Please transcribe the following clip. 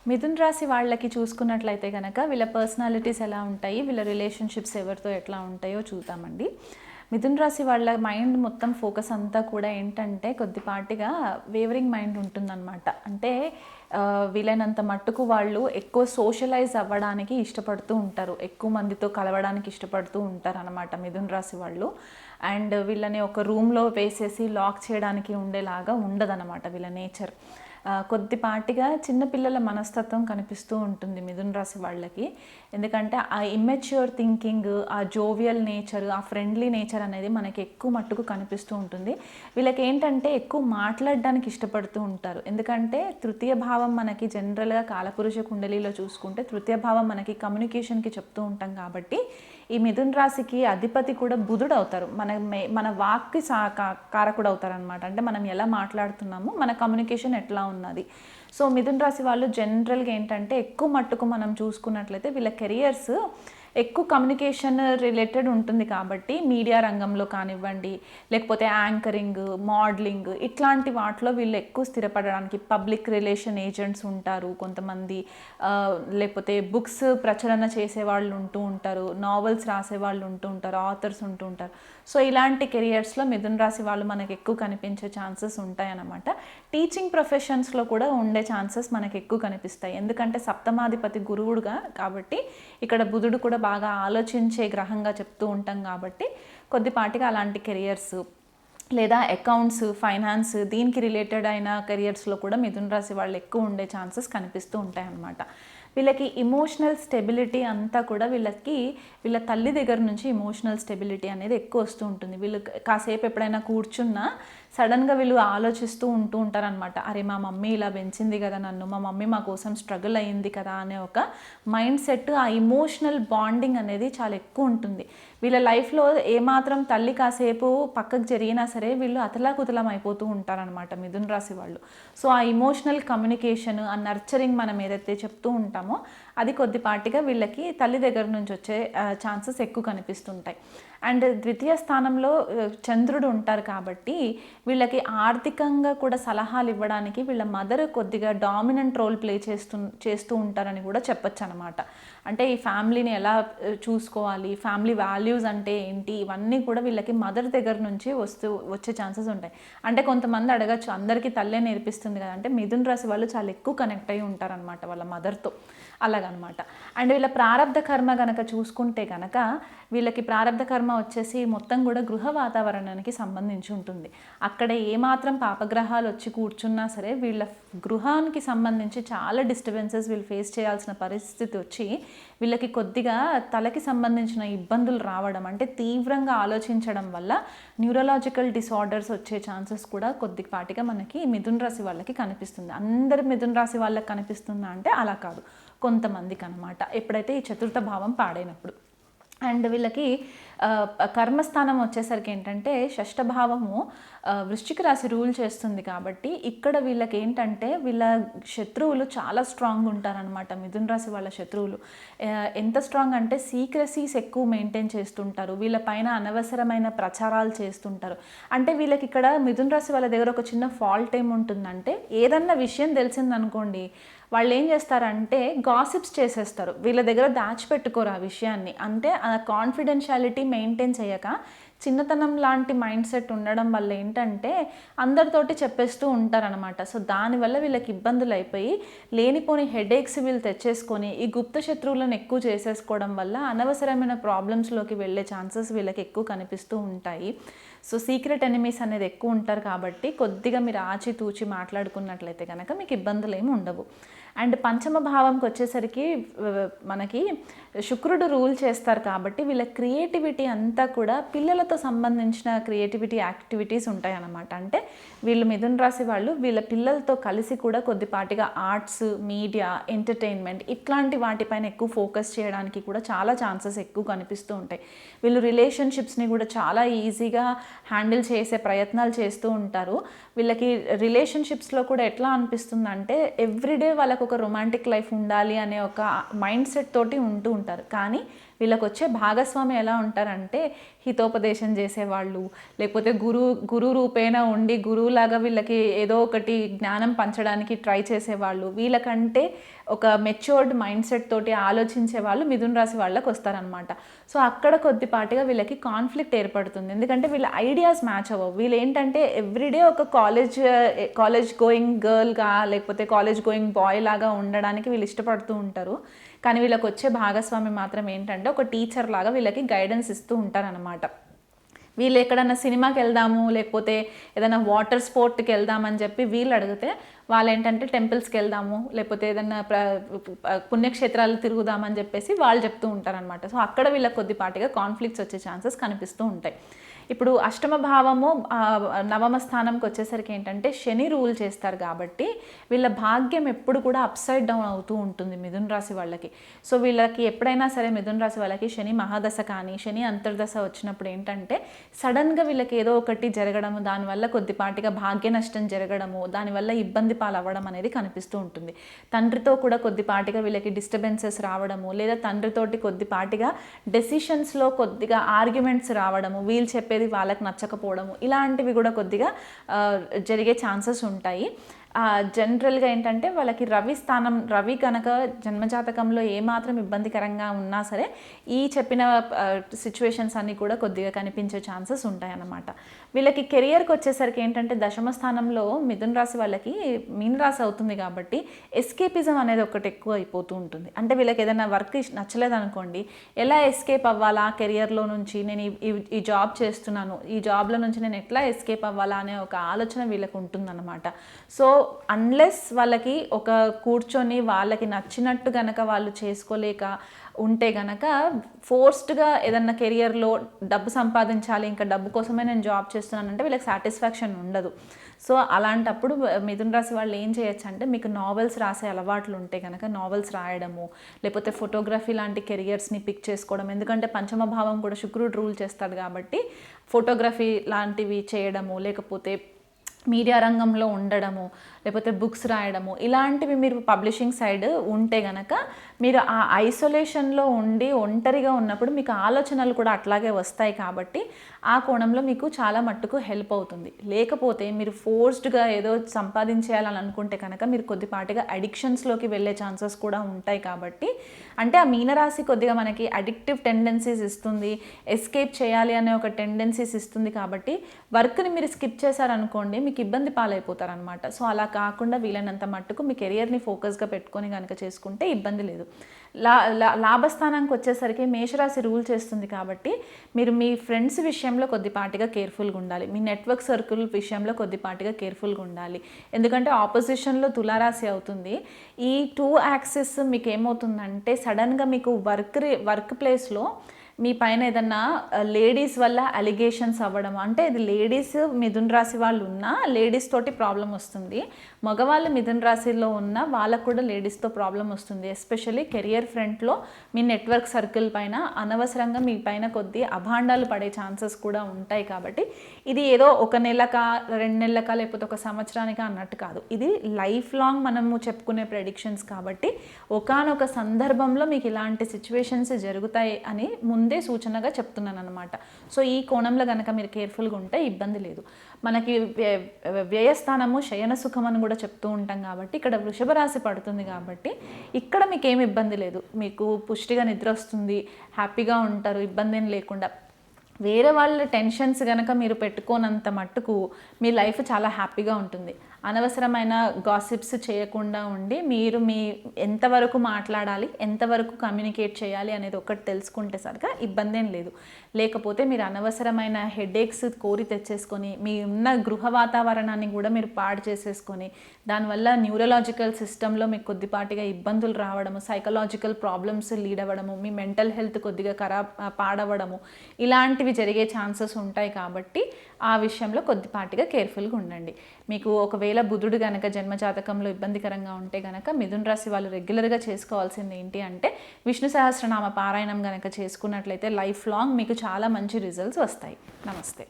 మిథున్ రాశి వాళ్ళకి చూసుకున్నట్లయితే కనుక వీళ్ళ పర్సనాలిటీస్ ఎలా ఉంటాయి, వీళ్ళ రిలేషన్షిప్స్ ఎవరితో ఎట్లా ఉంటాయో చూద్దామండి. మిథున్ రాశి వాళ్ళ మైండ్ మొత్తం ఫోకస్ అంతా కూడా ఏంటంటే కొద్దిపాటిగా వేవరింగ్ మైండ్ ఉంటుందన్నమాట. అంటే వీలైనంత మట్టుకు వాళ్ళు ఎక్కువ సోషలైజ్ అవ్వడానికి ఇష్టపడుతూ ఉంటారు, ఎక్కువ మందితో కలవడానికి ఇష్టపడుతూ ఉంటారు అన్నమాట మిథున్ రాశి వాళ్ళు. అండ్ వీళ్ళని ఒక రూమ్లో వేసేసి లాక్ చేయడానికి ఉండేలాగా ఉండదన్నమాట వీళ్ళ నేచర్. కొద్దిపాటిగా చిన్నపిల్లల మనస్తత్వం కనిపిస్తూ ఉంటుంది మిథున్ రాశి వాళ్ళకి. ఎందుకంటే ఆ ఇమ్మెచ్యూర్ థింకింగ్, ఆ జోవియల్ నేచర్, ఆ ఫ్రెండ్లీ నేచర్ అనేది మనకి ఎక్కువ మట్టుకు కనిపిస్తూ ఉంటుంది. వీళ్ళకి ఏంటంటే ఎక్కువ మాట్లాడడానికి ఇష్టపడుతూ ఉంటారు. ఎందుకంటే తృతీయ భావం మనకి జనరల్గా కాలపురుష కుండలిలో చూసుకుంటే తృతీయ భావం మనకి కమ్యూనికేషన్కి చెప్తూ ఉంటాం కాబట్టి ఈ మిథున్ రాశికి అధిపతి కూడా బుధుడు అవుతారు. మన వాక్కి కారకుడు అవుతారు అనమాట. అంటే మనం ఎలా మాట్లాడుతున్నామో మన కమ్యూనికేషన్ ఎట్లా ఉన్నది. సో మిథున్ రాశి వాళ్ళు జనరల్గా ఏంటంటే ఎక్కువ మట్టుకు మనం చూసుకున్నట్లయితే వీళ్ళ కెరియర్స్ ఎక్కువ కమ్యూనికేషన్ రిలేటెడ్ ఉంటుంది కాబట్టి మీడియా రంగంలో కానివ్వండి, లేకపోతే యాంకరింగ్, మోడలింగ్ ఇట్లాంటి వాటిలో వీళ్ళు ఎక్కువ స్థిరపడడానికి పబ్లిక్ రిలేషన్ ఏజెంట్స్ ఉంటారు కొంతమంది, లేకపోతే బుక్స్ ప్రచురణ చేసే వాళ్ళు ఉంటూ ఉంటారు, నావెల్స్ రాసే వాళ్ళు ఉంటూ ఉంటారు, ఆథర్స్ ఉంటూ ఉంటారు. సో ఇలాంటి కెరియర్స్లో మిథున్ రాశి వాళ్ళు మనకు ఎక్కువ కనిపించే ఛాన్సెస్ ఉంటాయన్నమాట. టీచింగ్ ప్రొఫెషన్స్లో కూడా ఉండే ఛాన్సెస్ మనకు ఎక్కువ కనిపిస్తాయి. ఎందుకంటే సప్తమాధిపతి గురువుడుగా కాబట్టి ఇక్కడ బుధుడు కూడా బాగా ఆలోచించే గ్రహంగా చెప్తూ ఉంటాం కాబట్టి కొద్దిపాటిగా అలాంటి కెరియర్స్ లేదా అకౌంట్స్, ఫైనాన్స్ దీనికి రిలేటెడ్ అయిన కెరియర్స్లో కూడా మిథున్ రాశి వాళ్ళు ఎక్కువ ఉండే ఛాన్సెస్ కనిపిస్తూ ఉంటాయి అన్నమాట. వీళ్ళకి ఇమోషనల్ స్టెబిలిటీ అంతా కూడా వీళ్ళ తల్లి దగ్గర నుంచి ఇమోషనల్ స్టెబిలిటీ అనేది ఎక్కువ వస్తూ ఉంటుంది. వీళ్ళు కాసేపు ఎప్పుడైనా కూర్చున్నా సడన్గా వీళ్ళు ఆలోచిస్తూ ఉంటూ ఉంటారనమాట. అరే మా మమ్మీ ఇలా పెంచింది కదా నన్ను, మా మమ్మీ మా కోసం స్ట్రగుల్ అయ్యింది కదా అనే ఒక మైండ్ సెట్, ఆ ఇమోషనల్ బాండింగ్ అనేది చాలా ఎక్కువ ఉంటుంది. వీళ్ళ లైఫ్లో ఏమాత్రం తల్లి కాసేపు పక్కకు జరిగినా సరే వీళ్ళు అతలాకుతలం అయిపోతూ ఉంటారనమాట మిథున్ రాశి వాళ్ళు. సో ఆ ఇమోషనల్ కమ్యూనికేషన్, ఆ నర్చరింగ్ మనం ఏదైతే చెప్తూ ఉంటామో అది కొద్దిపాటిగా వీళ్ళకి తల్లి దగ్గర నుంచి వచ్చే ఛాన్సెస్ ఎక్కువ కనిపిస్తుంటాయి. అండ్ ద్వితీయ స్థానంలో చంద్రుడు ఉంటారు కాబట్టి వీళ్ళకి ఆర్థికంగా కూడా సలహాలు ఇవ్వడానికి వీళ్ళ మదర్ కొద్దిగా డామినెంట్ రోల్ ప్లే చేస్తూ ఉంటారని కూడా చెప్పొచ్చు అనమాట. అంటే ఈ ఫ్యామిలీని ఎలా చూసుకోవాలి, ఫ్యామిలీ వాల్యూస్ అంటే ఏంటి, ఇవన్నీ కూడా వీళ్ళకి మదర్ దగ్గర నుంచి వచ్చే ఛాన్సెస్ ఉంటాయి. అంటే కొంతమంది అడగచ్చు, అందరికీ తల్లే నేర్పిస్తుంది కదా అంటే మిథున్ రాశి వాళ్ళు చాలా ఎక్కువ కనెక్ట్ అయ్యి ఉంటారనమాట వాళ్ళ మదర్తో, అలాగనమాట. అండ్ వీళ్ళ ప్రారంధ కర్మ కనుక చూసుకుంటే కనుక వీళ్ళకి ప్రారంధ కర్మ వచ్చేసి మొత్తం కూడా గృహ వాతావరణానికి సంబంధించి ఉంటుంది. అక్కడ ఏమాత్రం పాపగ్రహాలు వచ్చి కూర్చున్నా సరే వీళ్ళ గృహానికి సంబంధించి చాలా డిస్టర్బెన్సెస్ వీళ్ళు ఫేస్ చేయాల్సిన పరిస్థితి వచ్చి వీళ్ళకి కొద్దిగా తలకి సంబంధించిన ఇబ్బందులు రావడం, అంటే తీవ్రంగా ఆలోచించడం వల్ల న్యూరలాజికల్ డిసార్డర్స్ వచ్చే ఛాన్సెస్ కూడా కొద్దిపాటిగా మనకి మిథున్ రాశి వాళ్ళకి కనిపిస్తుంది. అందరి మిథున్ రాశి వాళ్ళకి కనిపిస్తుందా అంటే అలా కాదు, కొంతమందికి అనమాట, ఎప్పుడైతే ఈ చతుర్థ భావం పాడైనప్పుడు. అండ్ వీళ్ళకి కర్మస్థానం వచ్చేసరికి ఏంటంటే షష్ఠభావము వృశ్చిక రాశి రూల్ చేస్తుంది కాబట్టి ఇక్కడ వీళ్ళకి ఏంటంటే వీళ్ళ శత్రువులు చాలా స్ట్రాంగ్ ఉంటారనమాట. మిథున్ రాశి వాళ్ళ శత్రువులు ఎంత స్ట్రాంగ్ అంటే సీక్రసీస్ ఎక్కువ మెయింటైన్ చేస్తుంటారు, వీళ్ళ పైన అనవసరమైన ప్రచారాలు చేస్తుంటారు. అంటే వీళ్ళకి ఇక్కడ మిథున్ రాశి వాళ్ళ దగ్గర ఒక చిన్న ఫాల్ట్ ఏముంటుందంటే ఏదన్నా విషయం తెలిసిందనుకోండి వాళ్ళు ఏం చేస్తారంటే గాసిప్స్ చేసేస్తారు, వీళ్ళ దగ్గర దాచిపెట్టుకోరు ఆ విషయాన్ని. అంటే ఆ కాన్ఫిడెన్షియాలిటీ మెయింటైన్ చేయక చిన్నతనం లాంటి మైండ్ సెట్ ఉండడం వల్ల ఏంటంటే అందరితోటి చెప్పేస్తూ ఉంటారనమాట. సో దానివల్ల వీళ్ళకి ఇబ్బందులు అయిపోయి లేనిపోని హెడేక్స్ వీళ్ళు తెచ్చేసుకొని ఈ గుప్త శత్రువులను ఎక్కువ చేసేసుకోవడం వల్ల అనవసరమైన ప్రాబ్లమ్స్లోకి వెళ్ళే ఛాన్సెస్ వీళ్ళకి ఎక్కువ కనిపిస్తూ ఉంటాయి. సో సీక్రెట్ ఎనిమీస్ అనేది ఎక్కువ ఉంటారు కాబట్టి కొద్దిగా మీరు ఆచితూచి మాట్లాడుకున్నట్లయితే కనుక మీకు ఇబ్బందులు ఏమి ఉండవు. అండ్ పంచమ భావంకి వచ్చేసరికి మనకి శుక్రుడు రూల్ చేస్తారు కాబట్టి వీళ్ళ క్రియేటివిటీ అంతా కూడా పిల్లలతో సంబంధించిన క్రియేటివిటీ యాక్టివిటీస్ ఉంటాయన్నమాట. అంటే వీళ్ళు మిథున్ రాశి వాళ్ళు వీళ్ళ పిల్లలతో కలిసి కూడా కొద్దిపాటిగా ఆర్ట్స్, మీడియా, ఎంటర్టైన్మెంట్ ఇట్లాంటి వాటిపైన ఎక్కువ ఫోకస్ చేయడానికి కూడా చాలా ఛాన్సెస్ ఎక్కువ కనిపిస్తూ ఉంటాయి. వీళ్ళు రిలేషన్షిప్స్ని కూడా చాలా ఈజీగా హ్యాండిల్ చేసే ప్రయత్నాలు చేస్తూ ఉంటారు. వీళ్ళకి రిలేషన్షిప్స్లో కూడా ఎట్లా అనిపిస్తుందంటే ఎవ్రీడే వాళ్ళకు ఒక రొమాంటిక్ లైఫ్ ఉండాలి అనే ఒక మైండ్ సెట్ తోటి ఉంటూ ఉంటారు. కానీ వీళ్ళకి వచ్చే భాగస్వామి ఎలా ఉంటారంటే హితోపదేశం చేసేవాళ్ళు, లేకపోతే గురు రూపేణ ఉండి గురువులాగా వీళ్ళకి ఏదో ఒకటి జ్ఞానం పంచడానికి ట్రై చేసేవాళ్ళు, వీళ్ళకంటే ఒక మెచ్యూర్డ్ మైండ్ సెట్ తోటి ఆలోచించే వాళ్ళు మిథున రాశి వాళ్ళకి వస్తారనమాట. సో అక్కడ కొద్దిపాటిగా వీళ్ళకి కాన్ఫ్లిక్ట్ ఏర్పడుతుంది, ఎందుకంటే వీళ్ళ ఐడియాస్ మ్యాచ్ అవ్వవు. వీళ్ళు ఏంటంటే ఎవ్రీడే ఒక కాలేజ్ గోయింగ్ గర్ల్గా లేకపోతే కాలేజ్ గోయింగ్ బాయ్ లాగా ఉండడానికి వీళ్ళు ఇష్టపడుతూ ఉంటారు. కానీ వీళ్ళకి వచ్చే భాగస్వామి మాత్రం ఏంటంటే ఒక టీచర్ లాగా వీళ్ళకి గైడెన్స్ ఇస్తూ ఉంటారనమాట. వీళ్ళు ఎక్కడన్నా సినిమాకి వెళ్దాము లేకపోతే ఏదైనా వాటర్ స్పోర్ట్కి వెళ్దామని చెప్పి వీళ్ళు అడిగితే వాళ్ళు ఏంటంటే టెంపుల్స్కి వెళ్దాము లేకపోతే ఏదైనా పుణ్యక్షేత్రాలు తిరుగుదామని చెప్పేసి వాళ్ళు చెప్తూ ఉంటారనమాట. సో అక్కడ వీళ్ళకి కొద్దిపాటిగా కాన్ఫ్లిక్ట్స్ వచ్చే ఛాన్సెస్ కనిపిస్తూ ఉంటాయి. ఇప్పుడు అష్టమ భావము నవమ స్థానంకి వచ్చేసరికి ఏంటంటే శని రూల్ చేస్తారు కాబట్టి వీళ్ళ భాగ్యం ఎప్పుడు కూడా అప్సైడ్ డౌన్ అవుతూ ఉంటుంది మిథున రాశి వాళ్ళకి. సో వీళ్ళకి ఎప్పుడైనా సరే మిథున రాశి వాళ్ళకి శని మహాదశ కానీ శని అంతర్దశ వచ్చినప్పుడు ఏంటంటే సడన్గా వీళ్ళకి ఏదో ఒకటి జరగడము, దానివల్ల కొద్దిపాటిగా భాగ్య నష్టం జరగడము, దానివల్ల ఇబ్బంది పాలవ్వడం అనేది కనిపిస్తూ ఉంటుంది. తండ్రితో కూడా కొద్దిపాటిగా వీళ్ళకి డిస్టర్బెన్సెస్ రావడము, లేదా తండ్రితోటి కొద్దిపాటిగా డెసిషన్స్లో కొద్దిగా ఆర్గ్యుమెంట్స్ రావడము, వీళ్ళు చెప్పేది వాళ్ళకి నచ్చకపోవడము, ఇలాంటివి కూడా కొద్దిగా జరిగే ఛాన్సెస్ ఉంటాయి. జనరల్గా ఏంటంటే వాళ్ళకి రవి కనుక జన్మజాతకంలో ఏమాత్రం ఇబ్బందికరంగా ఉన్నా సరే ఈ చెప్పిన సిచ్యువేషన్స్ అన్నీ కూడా కొద్దిగా కనిపించే ఛాన్సెస్ ఉంటాయన్నమాట. వీళ్ళకి కెరియర్కి వచ్చేసరికి ఏంటంటే దశమ స్థానంలో మిథున రాశి వాళ్ళకి మీనరాశి అవుతుంది కాబట్టి ఎస్కేపిజం అనేది ఒకటి ఎక్కువ అయిపోతూ ఉంటుంది. అంటే వీళ్ళకి ఏదైనా వర్క్ నచ్చలేదు అనుకోండి, ఎలా ఎస్కేప్ అవ్వాలా కెరియర్లో నుంచి, నేను ఈ జాబ్ చేస్తున్నాను, ఈ జాబ్లో నుంచి నేను ఎట్లా ఎస్కేప్ అవ్వాలా అనే ఒక ఆలోచన వీళ్ళకి ఉంటుందన్నమాట. సో అన్లెస్ వాళ్ళకి ఒక కూర్చొని వాళ్ళకి నచ్చినట్టు గనక వాళ్ళు చేసుకోలేక ఉంటే గనక ఫోర్స్డ్గా ఏదన్నా కెరియర్లో డబ్బు సంపాదించాలి, ఇంకా డబ్బు కోసమే నేను జాబ్ చేస్తున్నానంటే వీళ్ళకి సాటిస్ఫాక్షన్ ఉండదు. సో అలాంటప్పుడు మిథున రాశి వాళ్ళు ఏం చేయొచ్చు అంటే, మీకు నావెల్స్ రాసే అలవాట్లు ఉంటే కనుక నావెల్స్ రాయడము, లేకపోతే ఫోటోగ్రఫీ లాంటి కెరియర్స్ని పిక్ చేసుకోవడం, ఎందుకంటే పంచమ భావం కూడా శుక్రుడు రూల్ చేస్తాడు కాబట్టి ఫోటోగ్రఫీ లాంటివి చేయడము, లేకపోతే మీడియా రంగంలో ఉండడము, లేకపోతే బుక్స్ రాయడము, ఇలాంటివి మీరు పబ్లిషింగ్ సైడ్ ఉంటే గనక మీరు ఆ ఐసోలేషన్లో ఉండి ఒంటరిగా ఉన్నప్పుడు మీకు ఆలోచనలు కూడా అట్లాగే వస్తాయి కాబట్టి ఆ కోణంలో మీకు చాలా మట్టుకు హెల్ప్ అవుతుంది. లేకపోతే మీరు ఫోర్స్డ్గా ఏదో సంపాదించేయాలని అనుకుంటే కనుక మీరు కొద్దిపాటిగా అడిక్షన్స్లోకి వెళ్ళే ఛాన్సెస్ కూడా ఉంటాయి. కాబట్టి అంటే ఆ మీనరాశి కొద్దిగా మనకి అడిక్టివ్ టెండెన్సీస్ ఇస్తుంది, ఎస్కేప్ చేయాలి అనే ఒక టెండెన్సీస్ ఇస్తుంది. కాబట్టి వర్క్ని మీరు స్కిప్ చేశారనుకోండి మీకు ఇబ్బంది పాలైపోతారనమాట. సో అలా కాకుండా వీలైనంత మట్టుకు మీ కెరియర్ని ఫోకస్గా పెట్టుకొని కనుక చేసుకుంటే ఇబ్బంది లేదు. లాభస్థానానికి వచ్చేసరికి మేషరాశి రూల్ చేస్తుంది కాబట్టి మీరు మీ ఫ్రెండ్స్ విషయంలో కొద్దిపాటిగా కేర్ఫుల్గా ఉండాలి, మీ నెట్వర్క్ సర్కిల్ విషయంలో కొద్దిపాటిగా కేర్ఫుల్గా ఉండాలి. ఎందుకంటే ఆపోజిషన్లో తులారాశి అవుతుంది. ఈ 2 యాక్సిస్ మీకు ఏమవుతుందంటే సడన్గా మీకు వర్క్ ప్లేస్లో మీ పైన ఏదన్నా లేడీస్ వల్ల అలిగేషన్స్ అవ్వడం, అంటే ఇది లేడీస్ మిథున రాశి వాళ్ళు ఉన్నా లేడీస్ తోటి ప్రాబ్లం వస్తుంది, మగవాళ్ళు మిథున రాశిలో ఉన్న వాళ్ళకు కూడా లేడీస్తో ప్రాబ్లం వస్తుంది. ఎస్పెషల్లీ కెరియర్ ఫ్రంట్లో మీ నెట్వర్క్ సర్కిల్ పైన అనవసరంగా మీ పైన కొద్ది అభాండాలు పడే ఛాన్సెస్ కూడా ఉంటాయి. కాబట్టి ఇది ఏదో 1 నెలకా 2 నెలలకా లేకపోతే 1 సంవత్సరానికా అన్నట్టు కాదు, ఇది లైఫ్ లాంగ్ మనము చెప్పుకునే ప్రెడిక్షన్స్. కాబట్టి ఒకానొక సందర్భంలో మీకు ఇలాంటి సిచ్యువేషన్స్ జరుగుతాయి అని ముందే సూచనగా చెప్తున్నాను అనమాట. సో ఈ కోణంలో కనుక మీరు కేర్ఫుల్గా ఉంటే ఇబ్బంది లేదు. మనకి వ్యయస్థానము శయన సుఖం అని కూడా చెప్తూ ఉంటాం కాబట్టి ఇక్కడ వృషభ రాశి పడుతుంది కాబట్టి ఇక్కడ మీకు ఏమి ఇబ్బంది లేదు, మీకు పుష్టిగా నిద్ర వస్తుంది, హ్యాపీగా ఉంటారు, ఇబ్బంది ఏం లేకుండా. వేరే వాళ్ళ టెన్షన్స్ కనుక మీరు పెట్టుకోనంత మట్టుకు మీ లైఫ్ చాలా హ్యాపీగా ఉంటుంది. అనవసరమైన గాసిప్స్ చేయకుండా ఉండి మీరు ఎంతవరకు మాట్లాడాలి, ఎంతవరకు కమ్యూనికేట్ చేయాలి అనేది ఒకటి తెలుసుకుంటే సరిగా ఇబ్బంది ఏం లేదు. లేకపోతే మీరు అనవసరమైన హెడేక్స్ కోరి తెచ్చేసుకొని మీ ఉన్న గృహ వాతావరణాన్ని కూడా మీరు పాడు చేసేసుకొని దానివల్ల న్యూరలాజికల్ సిస్టంలో మీకు కొద్దిపాటిగా ఇబ్బందులు రావడము, సైకలాజికల్ ప్రాబ్లమ్స్ లీడ్ అవ్వడము, మీ మెంటల్ హెల్త్ కొద్దిగా పాడవడము, ఇలాంటివి జరిగే ఛాన్సెస్ ఉంటాయి. కాబట్టి ఆ విషయంలో కొద్దిపాటిగా కేర్ఫుల్గా ఉండండి. మీకు ఒకవేళ బుధుడు కనుక జన్మజాతకంలో ఇబ్బందికరంగా ఉంటే కనుక మిథున రాశి వాళ్ళు రెగ్యులర్గా చేసుకోవాల్సింది ఏంటి అంటే విష్ణు సహస్రనామ పారాయణం కనుక చేసుకున్నట్లయితే లైఫ్ లాంగ్ మీకు చాలా మంచి రిజల్ట్స్ వస్తాయి. నమస్తే.